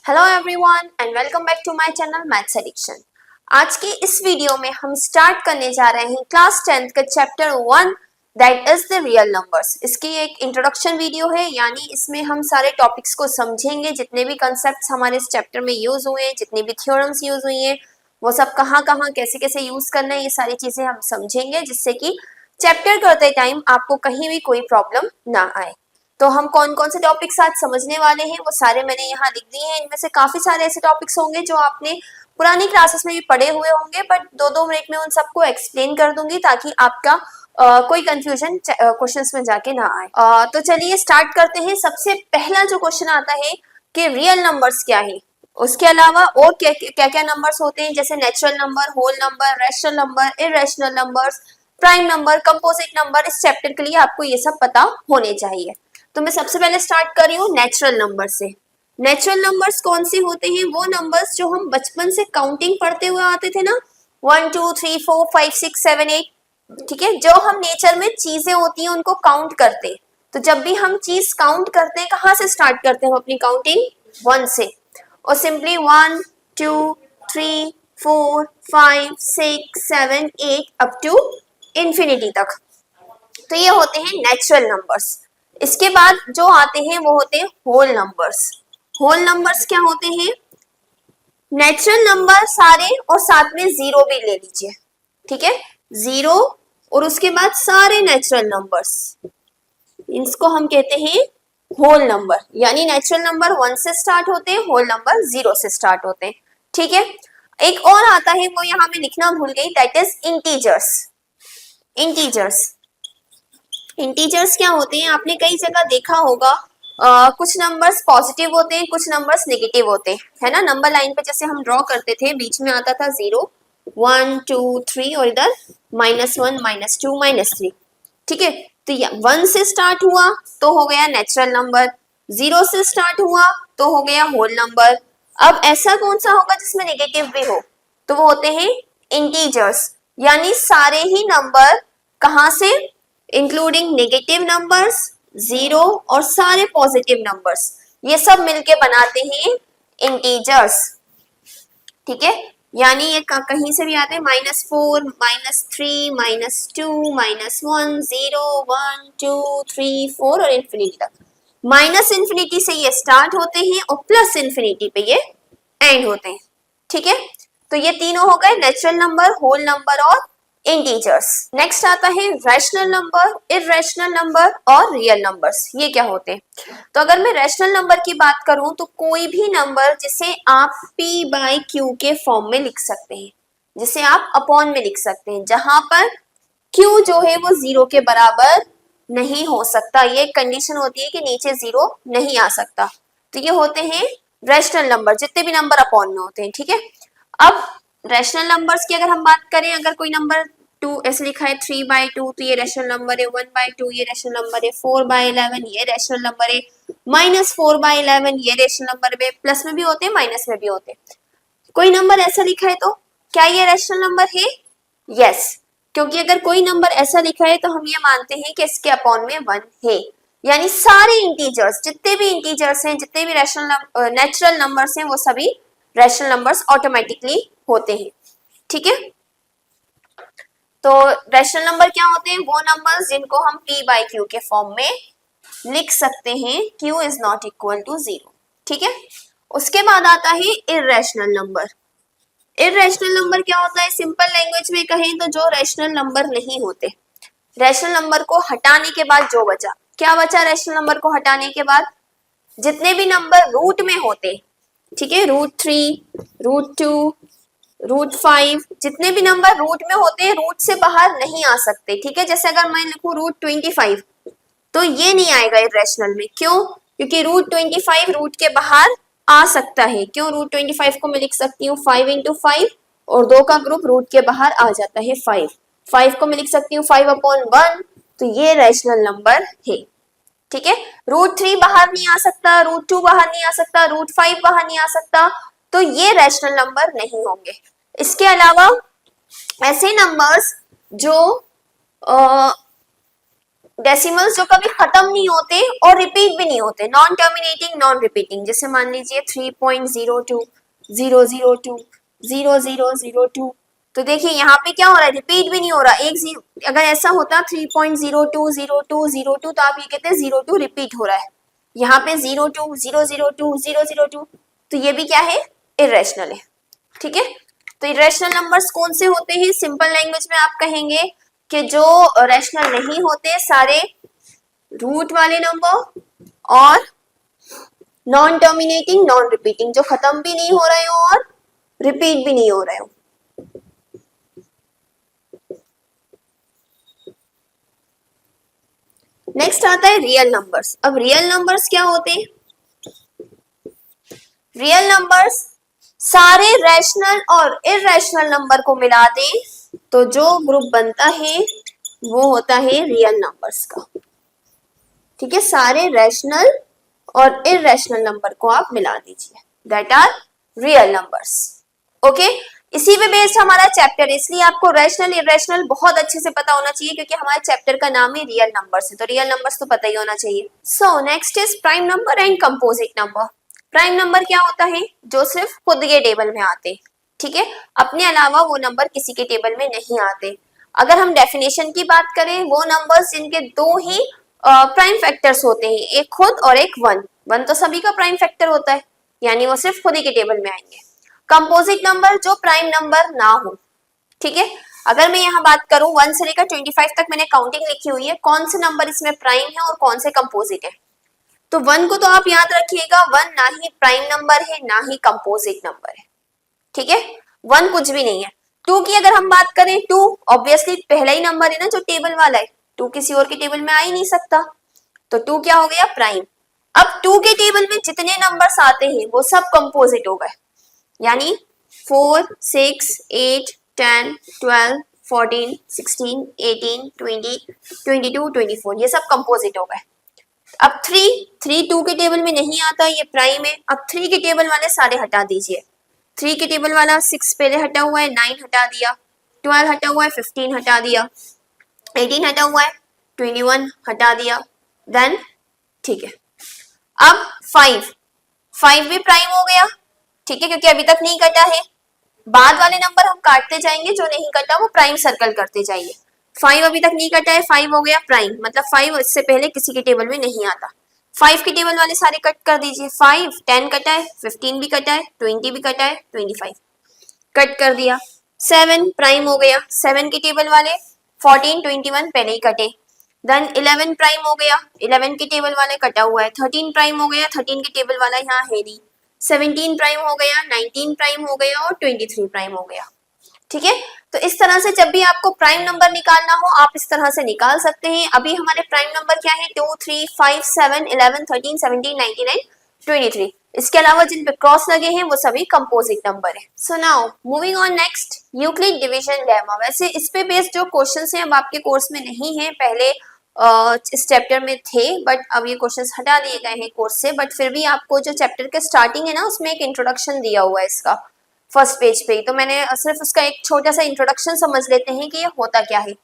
Hello everyone and welcome back to my channel maths addiction. आज की इस video में हम स्टार्ट करने जा रहे हैं क्लास 10th का chapter 1 that is the real numbers. इसकी एक इंट्रोडक्शन वीडियो है, यानी इसमें हम सारे टॉपिक्स को समझेंगे, जितने भी कंसेप्ट्स हमारे इस चैप्टर में यूज हुए हैं, जितनी भी थ्योरम्स यूज हुई हैं, वो सब कहाँ कहाँ कैसे कैसे यूज करना है, ये सारी चीजें हम समझेंगे, जिससे कि चैप्टर करते टाइम आपको कहीं भी कोई प्रॉब्लम ना आए। तो हम कौन कौन से टॉपिक्स आज समझने वाले हैं वो सारे मैंने यहाँ लिख दिए हैं। इनमें से काफी सारे ऐसे टॉपिक्स होंगे जो आपने पुरानी क्लासेस में भी पढ़े हुए होंगे, बट 2-2 मिनट में उन सबको एक्सप्लेन कर दूंगी ताकि आपका कोई कंफ्यूजन क्वेश्चंस में जाके ना आए। तो चलिए स्टार्ट करते हैं। सबसे पहला जो क्वेश्चन आता है कि रियल नंबर्स क्या है, उसके अलावा और क्या क्या नंबर्स होते हैं, जैसे natural number, whole number, rational number, irrational numbers, prime number, composite number. इस चैप्टर के लिए आपको ये सब पता होने चाहिए। तो मैं सबसे पहले स्टार्ट कर रही हूँ नेचुरल नंबर से। नेचुरल नंबर्स कौन से होते हैं? वो नंबर्स जो हम बचपन से काउंटिंग पढ़ते हुए आते थे ना, 1 2 3 4 5 6 7 8, ठीक है, जो हम नेचर में चीजें होती हैं उनको काउंट करते हैं। तो जब भी हम चीज काउंट करते हैं, कहाँ से स्टार्ट करते हैं हम अपनी काउंटिंग? 1 से, और सिंपली 1 2 3 4 5 6 7 8 अप टू इंफिनिटी तक। तो ये होते हैं नेचुरल नंबर्स। इसके बाद जो आते हैं वो होते हैं होल नंबर्स। होल नंबर्स क्या होते हैं? नेचुरल नंबर सारे और साथ में जीरो भी ले लीजिए, ठीक है, जीरो और उसके बाद सारे नेचुरल नंबर्स, इसको हम कहते हैं होल नंबर। यानी नेचुरल नंबर 1 से स्टार्ट होते हैं, होल नंबर 0 से स्टार्ट होते हैं, ठीक है। एक और आता है, वो यहाँ में लिखना भूल गई, that is integers. Integers integers क्या होते हैं? आपने कई जगह देखा होगा, कुछ नंबर्स पॉजिटिव होते हैं, कुछ नंबर्स नेगेटिव होते हैं, है ना। नंबर लाइन पे जैसे हम ड्रॉ करते थे, बीच में आता था 0 1 2 3 और इधर -1 -2 -3, ठीक है। तो 1 से स्टार्ट हुआ तो हो गया नेचुरल नंबर, 0 से स्टार्ट हुआ तो हो गया होल नंबर। अब ऐसा कौन सा होगा जिसमें नेगेटिव भी हो? तो वो होते हैं इंटीजर्स। यानी सारे ही नंबर कहां से, इंक्लूडिंग नेगेटिव नंबर्स, जीरो और सारे पॉजिटिव नंबर्स, ये सब मिलके बनाते हैं इंटीजर्स, ठीक है। यानी ये कहीं से भी आते हैं, -4 -3 -2 -1 0 1 2 3 4 और इंफिनिटी तक। माइनस इंफिनिटी से ये स्टार्ट होते हैं और प्लस इंफिनिटी पे ये एंड होते हैं, ठीक है। तो ये तीनों हो गए नेचुरल नंबर, होल नंबर और इंटीजर्स। नेक्स्ट आता है रैशनल नंबर, इररेशनल नंबर और रियल नंबर्स। ये क्या होते हैं? तो अगर मैं रैशनल नंबर की बात करूं तो कोई भी नंबर जिसे आप p बाई क्यू के फॉर्म में लिख सकते हैं, जिसे आप अपॉन में लिख सकते हैं, जहां पर q जो है वो 0 के बराबर नहीं हो सकता। ये कंडीशन होती है कि नीचे 0 नहीं आ सकता। तो ये होते हैं रैशनल नंबर, जितने भी नंबर अपॉन में होते हैं, ठीक है। अब रैशनल नंबर्स की अगर हम बात करें, अगर कोई नंबर 2 ऐसे लिखा है 3/2, तो ये रैशनल नंबर है। 1/2 ये रैशनल नंबर है। 4/11 ये रैशनल नंबर है। -4/11 ये रैशनल नंबर है। प्लस में भी होते हैं, माइनस में भी होते हैं। कोई नंबर ऐसा लिखा है तो क्या ये रैशनल नंबर है? यस, क्योंकि अगर कोई नंबर ऐसा लिखा है तो हम ये मानते हैं कि इसके अपॉन में 1 है। यानी सारे इंटीजर्स, जितने भी इंटीजर्स हैं, जितने भी रैशनल नेचुरल नंबर्स हैं, वो सभी रैशनल नंबर्स ऑटोमेटिकली होते हैं, ठीक है। तो रैशनल नंबर क्या होते हैं? वो नंबर्स जिनको हम p बाई क्यू के फॉर्म में लिख सकते हैं, q is not equal to 0, ठीक है। उसके बाद आता है इररेशनल नंबर। इररेशनल नंबर क्या होता है? सिंपल लैंग्वेज में कहें तो जो रैशनल नंबर नहीं होते। रैशनल नंबर को हटाने के बाद जो बचा, क्या बचा? रैशनल नंबर को हटाने के बाद जितने भी नंबर रूट में होते, ठीक है, √3 √2 √5, जितने भी नंबर रूट में होते हैं, रूट से बाहर नहीं आ सकते, ठीक है। जैसे अगर मैं लिखूं √25, तो ये नहीं आएगा इररेशनल में। क्यों? क्योंकि √25 रूट के बाहर आ सकता है। क्यों? √25 को मैं लिख सकती हूँ 5 × 5 और 2 का ग्रुप रूट के बाहर आ जाता है 5। 5 को मैं लिख सकती हूँ 5/1, तो ये रैशनल नंबर है, ठीक है। √3 बाहर नहीं आ सकता, √2 बाहर नहीं आ सकता, √5 बाहर नहीं आ सकता, तो ये रैशनल नंबर नहीं होंगे। इसके अलावा ऐसे नंबर्स जो डेसिमल्स जो कभी खत्म नहीं होते और रिपीट भी नहीं होते, नॉन टर्मिनेटिंग नॉन रिपीटिंग। जैसे मान लीजिए 3.02 002 0002, तो देखिए यहाँ पे क्या हो रहा है, रिपीट भी नहीं हो रहा, एक जीरो। अगर ऐसा होता 3.020202 तो आप ये कहते हैं 02 रिपीट हो रहा है। यहाँ पे 02 002 002, तो ये भी क्या है, इरेशनल है। ठीक है, तो इरेशनल नंबर्स कौन से होते हैं, सिंपल लैंग्वेज में आप कहेंगे कि जो रैशनल नहीं होते, सारे रूट वाले नंबर और नॉन टर्मिनेटिंग नॉन रिपीटिंग, जो खत्म भी नहीं हो रहे हो और रिपीट भी नहीं हो रहे हो। नेक्स्ट आता है रियल नंबर्स। अब रियल नंबर्स क्या होते हैं, रियल नंबर्स सारे रैशनल और इरेशनल नंबर को मिला दें तो जो ग्रुप बनता है वो होता है रियल नंबर्स का। ठीक है, सारे रैशनल और इरेशनल नंबर को आप मिला दीजिए, that are real numbers. Okay, इसी पे बेस्ड हमारा चैप्टर है, इसलिए आपको रैशनल इरेशनल बहुत अच्छे से पता होना चाहिए क्योंकि हमारे चैप्टर का नाम है रियल नंबर्स है, तो रियल नंबर्स तो पता ही होना चाहिए। So next is prime number and composite number. Prime number क्या होता है, जो सिर्फ खुद के टेबल में आते, ठीक है, अपने अलावा वो नंबर किसी के टेबल में नहीं आते। अगर हम डेफिनेशन की बात करें, वो नंबर्स जिनके दो ही प्राइम फैक्टर्स होते हैं, एक खुद और एक वन। वन तो सभी का प्राइम फैक्टर होता है, यानी वो सिर्फ खुद ही के टेबल में आएंगे। कंपोजिट नंबर जो प्राइम नंबर ना हो। ठीक है, अगर मैं यहाँ बात करूं 1 से लेकर 25 तक मैंने काउंटिंग लिखी हुई है, कौन से नंबर इसमें प्राइम है और कौन से कंपोजिट है। तो 1 को तो आप याद रखिएगा, 1 ना ही प्राइम नंबर है ना ही कंपोजिट नंबर है। ठीक है, 1 कुछ भी नहीं है। 2 की अगर हम बात करें, 2 ऑब्वियसली पहला ही नंबर है ना जो टेबल वाला है, 2 किसी और के टेबल में आ ही नहीं सकता, तो 2 क्या हो गया, प्राइम। अब 2 के टेबल में जितने नंबर्स आते हैं वो सब कंपोजिट हो गए, यानी 4 6 8 10 12 14 16 18 20 22 24 ये सब कंपोजिट हो गए। अब 3 2 के टेबल में नहीं आता, ये प्राइम है। अब 3 के टेबल वाले सारे हटा दीजिए, 3 के टेबल वाला 6 पहले हटा हुआ है, 9 हटा दिया, 12 हटा हुआ है, 15 हटा दिया, 18 हटा हुआ है, 21 हटा दिया, देन ठीक है। अब 5 भी प्राइम हो गया, ठीक है, क्योंकि अभी तक नहीं कटा है। बाद वाले नंबर हम काटते जाएंगे, जो नहीं कटा वो प्राइम सर्कल करते जाइए। 5 अभी तक नहीं कटा है, 5 हो गया प्राइम, मतलब 5 इससे पहले किसी के टेबल में नहीं आता। 5 के टेबल वाले सारे कट कर दीजिए, 5 10 कटा है, 15 भी कटा है, 20 भी कटा है, 25 कट कर दिया। 7 प्राइम हो गया, 7 के टेबल वाले 14 21 पहले ही कटे। देन 11 प्राइम हो गया, 11 के टेबल वाले कटा हुआ है। 13 प्राइम हो गया, 13 के टेबल वाला यहाँ है नहीं। 17 प्राइम हो गया, 19 प्राइम हो गया और 23 प्राइम हो गया। ठीक है, तो इस तरह से जब भी आपको प्राइम नंबर निकालना हो आप इस तरह से निकाल सकते हैं। अभी हमारे प्राइम नंबर क्या है, 2 3 5 7 11 13 17 19 23। इसके अलावा जिन पे क्रॉस लगे हैं वो सभी कंपोजिट नंबर है। So now moving on next, Euclid division lemma. वैसे इस पे बेस्ड जो क्वेश्चंस हैं अब आपके कोर्स में नहीं है, पहले इस चैप्टर में थे, बट अब ये क्वेश्चंस हटा दिए गए हैं कोर्स से। बट फिर भी आपको जो चैप्टर के स्टार्टिंग है ना, उसमें एक इंट्रोडक्शन दिया हुआ है इसका फर्स्ट पेज पे ही, तो मैंने सिर्फ उसका एक छोटा सा इंट्रोडक्शन समझ लेते हैं कि ये होता क्या है।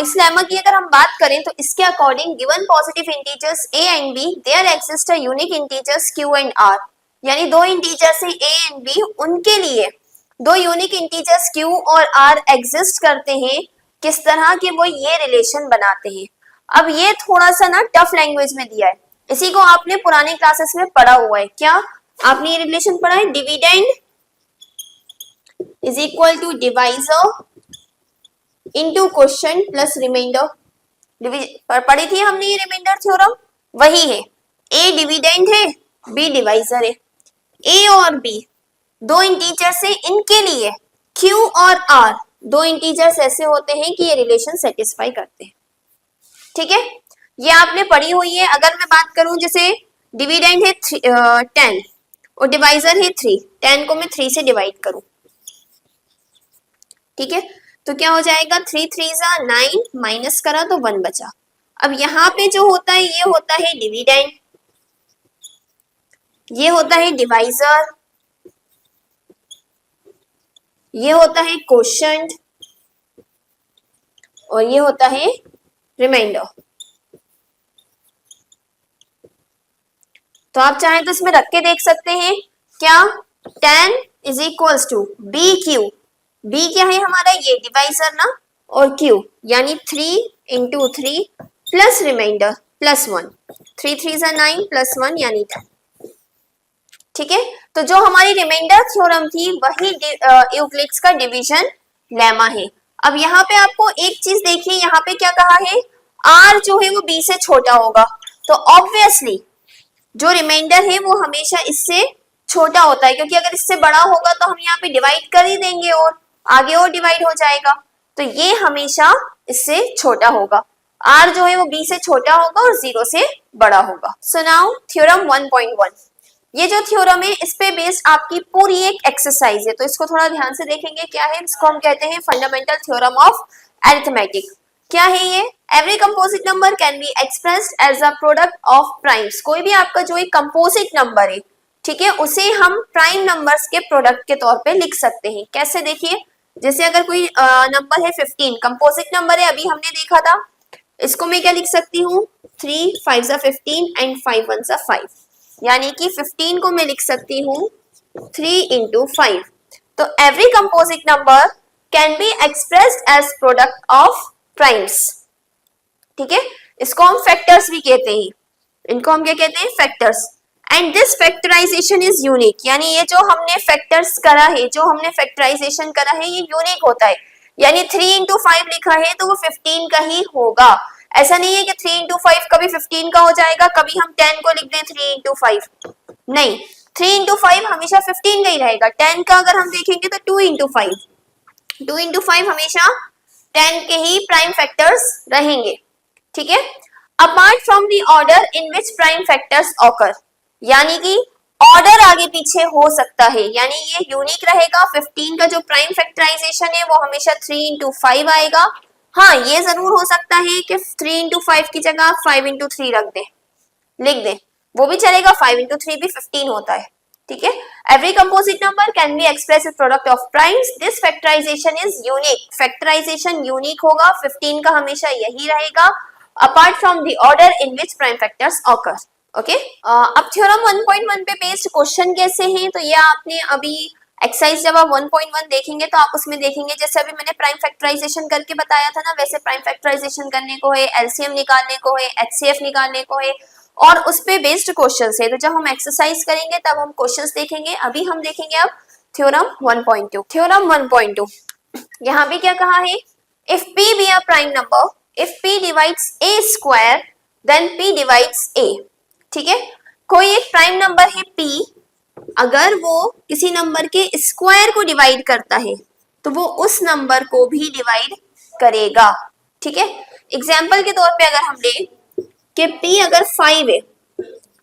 इस लेमा की अगर हम बात करें तो इसके according given positive integers a and b there exist a unique integers q and r, यानी दो इंटीजर्स है a एंड b, उनके लिए दो यूनिक इंटीजर्स q और r एग्जिस्ट करते हैं। किस तरह के, वो ये रिलेशन बनाते हैं। अब ये थोड़ा सा ना टफ लैंग्वेज में दिया है, इसी को आपने पुराने क्लासेस में पढ़ा हुआ है। क्या आपने ये रिलेशन पढ़ा है, dividend is equal to divisor into quotient plus remainder. पढ़ी थी हमने ये रिमाइंडर थ्योरम, वही है। ए डिविडेंड है, बी डिवाइजर है। ए और बी दो इंटीजर्स है, इनके लिए क्यू और आर दो इंटीजर्स ऐसे होते हैं कि ये रिलेशन सेटिस्फाई करते हैं। ठीक है, ये आपने पढ़ी हुई है। अगर मैं बात करूं, जैसे डिविडेंड है 10 और डिवाइजर है 3, 10 को मैं 3 से डिवाइड करूं, ठीक है, तो क्या हो जाएगा, 3 3 9, माइनस करा तो 1 बचा। अब यहाँ पे जो होता है ये होता है डिविडेंड, ये होता है डिवाइजर, ये होता है क्वोशिएंट और ये होता है रिमाइंडर। तो आप चाहें तो इसमें रख के देख सकते हैं क्या, 10 is equals to b q, b क्या है हमारा ये डिवाइजर ना, और क्यू यानी 3 इंटू 3 प्लस रिमाइंडर प्लस 1, 3 3 जा 9 प्लस 1 यानी 10। ठीक है, तो जो हमारी रिमाइंडर थ्योरम थी वही यूक्लिड्स का डिवीजन लेमा है। अब यहाँ पे आपको एक चीज देखिए, यहाँ पे क्या कहा है, r जो है वो b से छोटा होगा, तो ऑब्वियसली जो रिमाइंडर है वो हमेशा इससे छोटा होता है, क्योंकि अगर इससे बड़ा होगा तो हम यहाँ पे डिवाइड कर ही देंगे और आगे और डिवाइड हो जाएगा, तो ये हमेशा इससे छोटा होगा, r जो है वो b से छोटा होगा और 0 से बड़ा होगा। सो नाउ थ्योरम 1.1, ये जो थ्योरम है इस पे बेस्ड आपकी पूरी एक एक्सरसाइज है, तो इसको थोड़ा ध्यान से देखेंगे। क्या है, इसको हम कहते हैं फंडामेंटल थ्योरम ऑफ अरिथमेटिक। क्या है ये, every composite number can be expressed as a product of primes. कोई भी आपका जो एक कंपोजिट नंबर है, ठीक है, उसे हम प्राइम नंबर्स के प्रोडक्ट के तौर पे लिख सकते हैं। कैसे, देखिए, जैसे अगर कोई नंबर है 15, कंपोजिट नंबर है, अभी हमने देखा था, इसको मैं क्या लिख सकती हूँ, 3 5 15 एंड 5 1 5, यानी कि 15 को मैं लिख सकती हूँ 3 इंटू 5। तो every composite number can be expressed as product of primes. ठीक है, इसको हम फैक्टर्स भी कहते हैं, इनको हम क्या कहते हैं, factors. And this factorization is unique, यानी ये जो हमने फैक्टर्स करा है, जो हमने फैक्टराइजेशन करा है, ये यूनिक होता है, यानी 3 इंटू 5 लिखा है तो वो 15 का ही होगा। ऐसा नहीं है कि 3 इंटू 5 कभी 15 का हो जाएगा, कभी हम 10 को लिख दें 3 इंटू 5, नहीं, 3 इंटू 5 हमेशा 15 का ही रहेगा। 10 का अगर हम देखेंगे तो 2 इंटू 5, 2 इंटू 5 हमेशा 10 के ही प्राइम फैक्टर्स रहेंगे। ठीक है, apart from the order in which prime factors occur, यानी कि ऑर्डर आगे पीछे हो सकता है, यानी ये यूनिक रहेगा। 15 का जो प्राइम फैक्टराइजेशन है वो हमेशा 3 इंटू 5 आएगा। हाँ, ये जरूर हो सकता है कि 3 इंटू 5 की जगह 5 इंटू 3 रख दें, लिख दें, वो भी चलेगा, 5 इंटू 3 भी 15 होता है। ठीक है, every composite number can be express as product of primes, this factorization is unique, factorization unique होगा, 15 का हमेशा यही रहेगा, apart from the order in which prime factors occur. Okay, अब थ्योरम 1.1 पे बेस्ड क्वेश्चन कैसे हैं, तो ये आपने अभी एक्सरसाइज जब आप 1.1 देखेंगे तो आप उसमें देखेंगे, जैसे अभी मैंने प्राइम फैक्टराइजेशन करके बताया था ना, वैसे प्राइम फैक्टराइजेशन करने को है, एलसीएम निकालने को है, एचसीएफ निकालने को है, और उस पे बेस्ड क्वेश्चंस है। तो जब हम एक्सरसाइज करेंगे तब हम क्वेश्चंस देखेंगे। अभी हम देखेंगे अब थ्योरम 1.2। थ्योरम 1.2, यहाँ पे क्या कहा है, if p be a prime number, if p divides a square then p divides a। ठीक है, कोई एक प्राइम नंबर है p, अगर वो किसी नंबर के स्क्वायर को डिवाइड करता है तो वो उस नंबर को भी डिवाइड करेगा। ठीक है, एग्जाम्पल के तौर पे अगर हम लें कि p अगर 5 है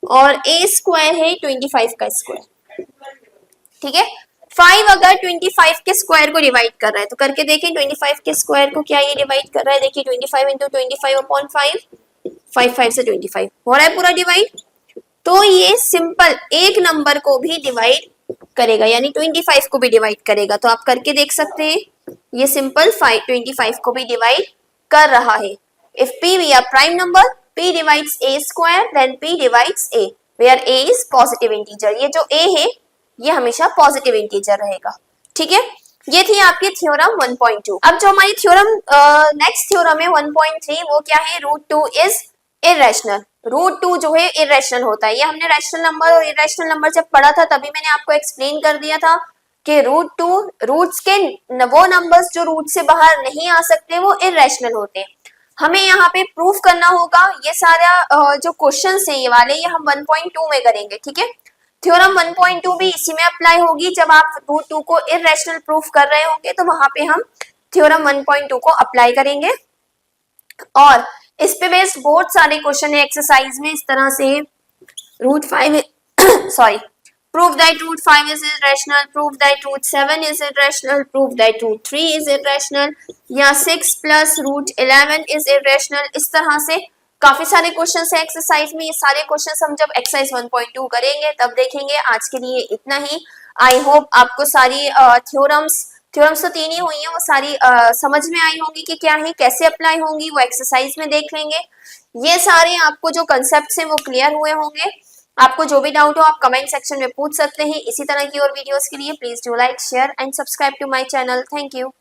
और a स्क्वायर है 25 का स्क्वायर, ठीक है, 5 अगर 25 के स्क्वायर को डिवाइड कर रहा है तो करके देखें 25 के स्क्वायर को क्या ये डिवाइड कर रहा है, देखिए 25 इंटू 25 अपॉन 5, 5 5 से 25 हो रहा है पूरा डिवाइड। तो ये सिंपल एक नंबर को भी डिवाइड करेगा, यानी 25 को भी डिवाइड करेगा। तो आप करके देख सकते हैं, ये सिंपल 25 को भी डिवाइड कर रहा है। If p be a prime number, p divides a square, then p divides a, where a is positive integer। ये जो a है ये हमेशा पॉजिटिव इंटीजर रहेगा। ठीक है, ये थी आपकी थ्योरम 1.2। अब जो हमारी थ्योरम नेक्स्ट थ्योरम है 1.3, वो क्या है, √2 इज इरेशनल। √2 जो है इरेशनल होता है। ये हमने रैशनल नंबर और इरेशनल नंबर जब पढ़ा था तभी मैंने आपको एक्सप्लेन कर दिया था कि √2 रूट्स के वो नंबर्स जो रूट से बाहर नहीं आ सकते वो इरेशनल होते हैं। हमें यहाँ पे प्रूफ करना होगा। ये सारा जो क्वेश्चंस हैं ये वाले, ये हम 1.2 में करेंगे। ठीक है, थ्योरम 1.2 भी इसी में अप्लाई होगी। जब आप √2 को इरेशनल प्रूफ कर रहे होंगे तो वहां पे हम थ्योरम 1.2 को अप्लाई करेंगे, और इस पे बेस्ड बहुत सारे क्वेश्चन है एक्सरसाइज में। इस तरह से √5 sorry, prove that √5 is irrational, prove that √7 is irrational, prove that √3 is irrational, या 6 plus √11 is irrational। इस तरह से काफी सारे क्वेश्चंस है एक्सरसाइज में। ये सारे क्वेश्चंस हम जब एक्सरसाइज 1.2 करेंगे तब देखेंगे। आज के लिए इतना ही। आई होप आपको सारी थ्योरम्स तो 3 ही हुई हैं, वो सारी समझ में आई होंगी कि क्या है, कैसे अप्लाई होंगी, वो एक्सरसाइज में देख लेंगे। ये सारे आपको जो कंसेप्ट हैं वो क्लियर हुए होंगे। आपको जो भी डाउट हो आप कमेंट सेक्शन में पूछ सकते हैं। इसी तरह की और वीडियोस के लिए please do like, share and subscribe to my channel. Thank you.